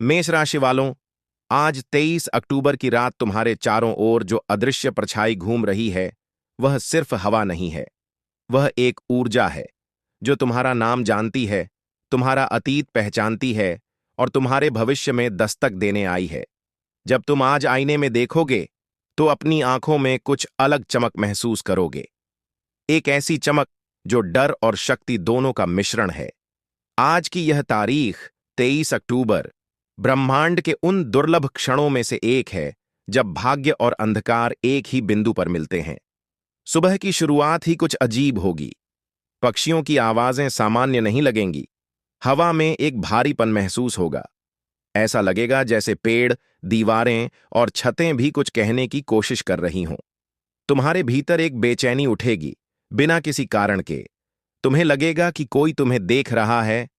मेष राशि वालों, आज 23 अक्टूबर की रात तुम्हारे चारों ओर जो अदृश्य परछाई घूम रही है, वह सिर्फ हवा नहीं है। वह एक ऊर्जा है जो तुम्हारा नाम जानती है, तुम्हारा अतीत पहचानती है और तुम्हारे भविष्य में दस्तक देने आई है। जब तुम आज आईने में देखोगे, तो अपनी आंखों में कुछ अलग चमक महसूस करोगे। एक ऐसी चमक जो डर और शक्ति दोनों का मिश्रण है। आज की यह तारीख 23 अक्टूबर ब्रह्मांड के उन दुर्लभ क्षणों में से एक है जब भाग्य और अंधकार एक ही बिंदु पर मिलते हैं। सुबह की शुरुआत ही कुछ अजीब होगी। पक्षियों की आवाजें सामान्य नहीं लगेंगी। हवा में एक भारीपन महसूस होगा। ऐसा लगेगा जैसे पेड़, दीवारें और छतें भी कुछ कहने की कोशिश कर रही हों। तुम्हारे भीतर एक बेचैनी उठेगी, बिना किसी कारण के। तुम्हें लगेगा कि कोई तुम्हें देख रहा है,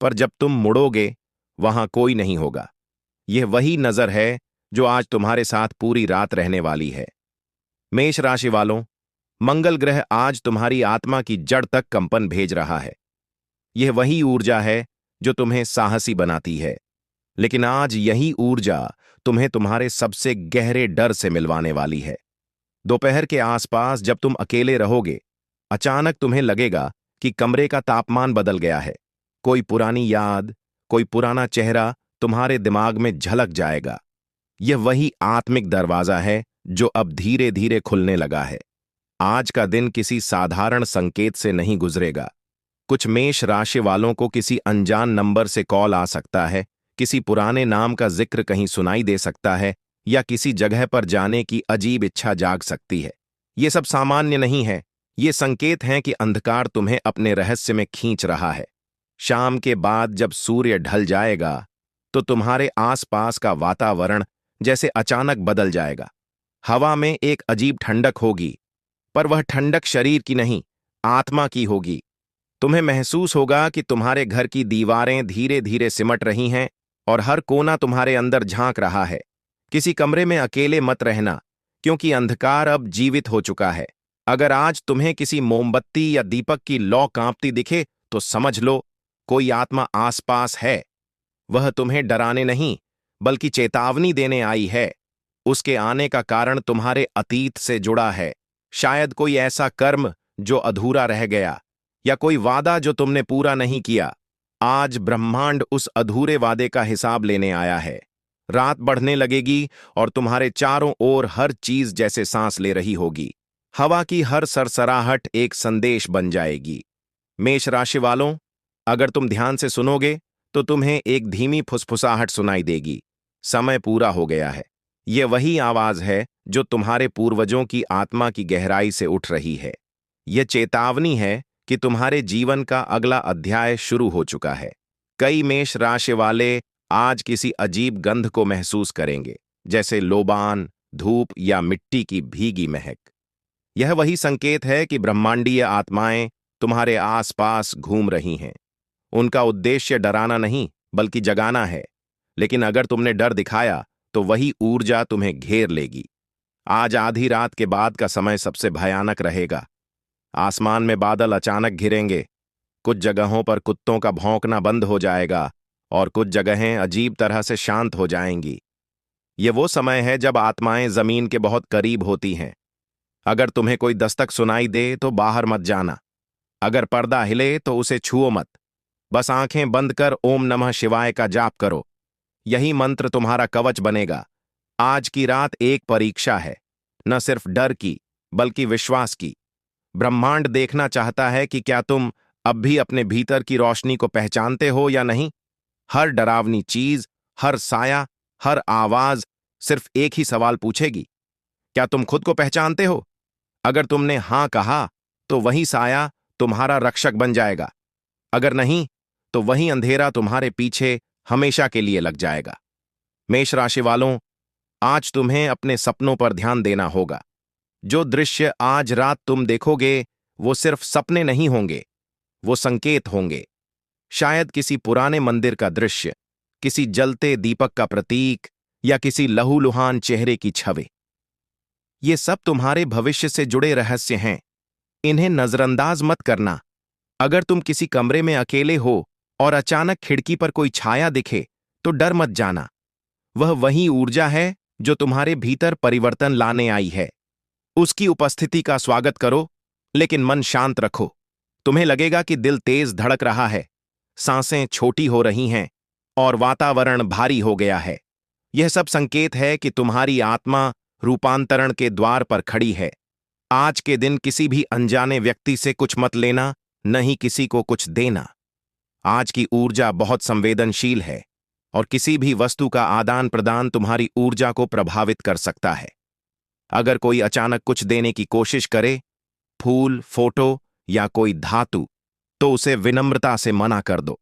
पर जब तुम मुड़ोगे, वहां कोई नहीं होगा। यह वही नजर है जो आज तुम्हारे साथ पूरी रात रहने वाली है। मेष राशि वालों, मंगल ग्रह आज तुम्हारी आत्मा की जड़ तक कंपन भेज रहा है। यह वही ऊर्जा है जो तुम्हें साहसी बनाती है। लेकिन आज यही ऊर्जा तुम्हें तुम्हारे सबसे गहरे डर से मिलवाने वाली है। दोपहर के आसपास जब तुम अकेले रहोगे, अचानक तुम्हें लगेगा कि कमरे का तापमान बदल गया है। कोई पुरानी याद, कोई पुराना चेहरा तुम्हारे दिमाग में झलक जाएगा। यह वही आत्मिक दरवाजा है जो अब धीरे धीरे खुलने लगा है। आज का दिन किसी साधारण संकेत से नहीं गुजरेगा। कुछ मेष राशि वालों को किसी अनजान नंबर से कॉल आ सकता है, किसी पुराने नाम का जिक्र कहीं सुनाई दे सकता है, या किसी जगह पर जाने की अजीब इच्छा जाग सकती है। ये सब सामान्य नहीं है। ये संकेत हैं कि अंधकार तुम्हें अपने रहस्य में खींच रहा है। शाम के बाद जब सूर्य ढल जाएगा, तो तुम्हारे आसपास का वातावरण जैसे अचानक बदल जाएगा। हवा में एक अजीब ठंडक होगी, पर वह ठंडक शरीर की नहीं, आत्मा की होगी। तुम्हें महसूस होगा कि तुम्हारे घर की दीवारें धीरे धीरे सिमट रही हैं और हर कोना तुम्हारे अंदर झांक रहा है। किसी कमरे में अकेले मत रहना, क्योंकि अंधकार अब जीवित हो चुका है। अगर आज तुम्हें किसी मोमबत्ती या दीपक की लौ कांपती दिखे, तो समझ लो कोई आत्मा आसपास है। वह तुम्हें डराने नहीं, बल्कि चेतावनी देने आई है। उसके आने का कारण तुम्हारे अतीत से जुड़ा है। शायद कोई ऐसा कर्म जो अधूरा रह गया, या कोई वादा जो तुमने पूरा नहीं किया। आज ब्रह्मांड उस अधूरे वादे का हिसाब लेने आया है। रात बढ़ने लगेगी और तुम्हारे चारों ओर हर चीज जैसे सांस ले रही होगी। हवा की हर सरसराहट एक संदेश बन जाएगी। मेष राशि वालों, अगर तुम ध्यान से सुनोगे, तो तुम्हें एक धीमी फुसफुसाहट सुनाई देगी। समय पूरा हो गया है। यह वही आवाज है जो तुम्हारे पूर्वजों की आत्मा की गहराई से उठ रही है। यह चेतावनी है कि तुम्हारे जीवन का अगला अध्याय शुरू हो चुका है। कई मेष राशि वाले आज किसी अजीब गंध को महसूस करेंगे, जैसे लोबान, धूप या मिट्टी की भीगी महक। यह वही संकेत है कि ब्रह्मांडीय आत्माएं तुम्हारे आसपास घूम रही हैं। उनका उद्देश्य डराना नहीं, बल्कि जगाना है। लेकिन अगर तुमने डर दिखाया, तो वही ऊर्जा तुम्हें घेर लेगी। आज आधी रात के बाद का समय सबसे भयानक रहेगा। आसमान में बादल अचानक घिरेंगे। कुछ जगहों पर कुत्तों का भौंकना बंद हो जाएगा और कुछ जगहें अजीब तरह से शांत हो जाएंगी। ये वो समय है जब आत्माएं जमीन के बहुत करीब होती हैं। अगर तुम्हें कोई दस्तक सुनाई दे, तो बाहर मत जाना। अगर पर्दा हिले, तो उसे छुओ मत। बस आंखें बंद कर ओम नमः शिवाय का जाप करो। यही मंत्र तुम्हारा कवच बनेगा। आज की रात एक परीक्षा है, न सिर्फ डर की, बल्कि विश्वास की। ब्रह्मांड देखना चाहता है कि क्या तुम अब भी अपने भीतर की रोशनी को पहचानते हो या नहीं। हर डरावनी चीज, हर साया, हर आवाज सिर्फ एक ही सवाल पूछेगी, क्या तुम खुद को पहचानते हो? अगर तुमने हां कहा, तो वही साया तुम्हारा रक्षक बन जाएगा। अगर नहीं, तो वही अंधेरा तुम्हारे पीछे हमेशा के लिए लग जाएगा। मेष राशि वालों, आज तुम्हें अपने सपनों पर ध्यान देना होगा। जो दृश्य आज रात तुम देखोगे, वो सिर्फ सपने नहीं होंगे, वो संकेत होंगे। शायद किसी पुराने मंदिर का दृश्य, किसी जलते दीपक का प्रतीक, या किसी लहूलुहान चेहरे की छवि। ये सब तुम्हारे भविष्य से जुड़े रहस्य हैं। इन्हें नजरअंदाज मत करना। अगर तुम किसी कमरे में अकेले हो और अचानक खिड़की पर कोई छाया दिखे, तो डर मत जाना। वह वही ऊर्जा है जो तुम्हारे भीतर परिवर्तन लाने आई है। उसकी उपस्थिति का स्वागत करो, लेकिन मन शांत रखो। तुम्हें लगेगा कि दिल तेज धड़क रहा है, सांसें छोटी हो रही हैं और वातावरण भारी हो गया है। यह सब संकेत है कि तुम्हारी आत्मा रूपांतरण के द्वार पर खड़ी है। आज के दिन किसी भी अनजाने व्यक्ति से कुछ मत लेना, न ही किसी को कुछ देना। आज की ऊर्जा बहुत संवेदनशील है और किसी भी वस्तु का आदान प्रदान तुम्हारी ऊर्जा को प्रभावित कर सकता है। अगर कोई अचानक कुछ देने की कोशिश करे, फूल, फोटो या कोई धातु, तो उसे विनम्रता से मना कर दो।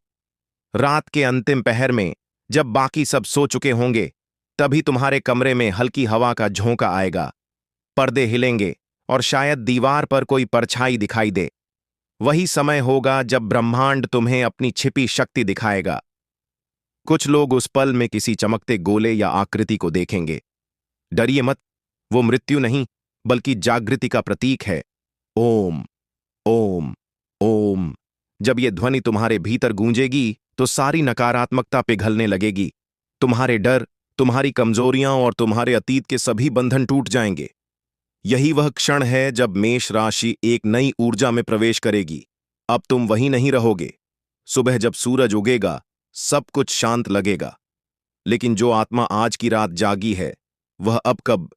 रात के अंतिम पहर में, जब बाकी सब सो चुके होंगे, तभी तुम्हारे कमरे में हल्की हवा का झोंका आएगा, पर्दे हिलेंगे और शायद दीवार पर कोई परछाई दिखाई दे। वही समय होगा जब ब्रह्मांड तुम्हें अपनी छिपी शक्ति दिखाएगा। कुछ लोग उस पल में किसी चमकते गोले या आकृति को देखेंगे। डरिए मत, वो मृत्यु नहीं, बल्कि जागृति का प्रतीक है। ओम, ओम, ओम। जब ये ध्वनि तुम्हारे भीतर गूंजेगी, तो सारी नकारात्मकता पिघलने लगेगी। तुम्हारे डर, तुम्हारी कमजोरियां और तुम्हारे अतीत के सभी बंधन टूट जाएंगे। यही वह क्षण है जब मेष राशि एक नई ऊर्जा में प्रवेश करेगी। अब तुम वहीं नहीं रहोगे। सुबह जब सूरज उगेगा, सब कुछ शांत लगेगा। लेकिन जो आत्मा आज की रात जागी है, वह अब कब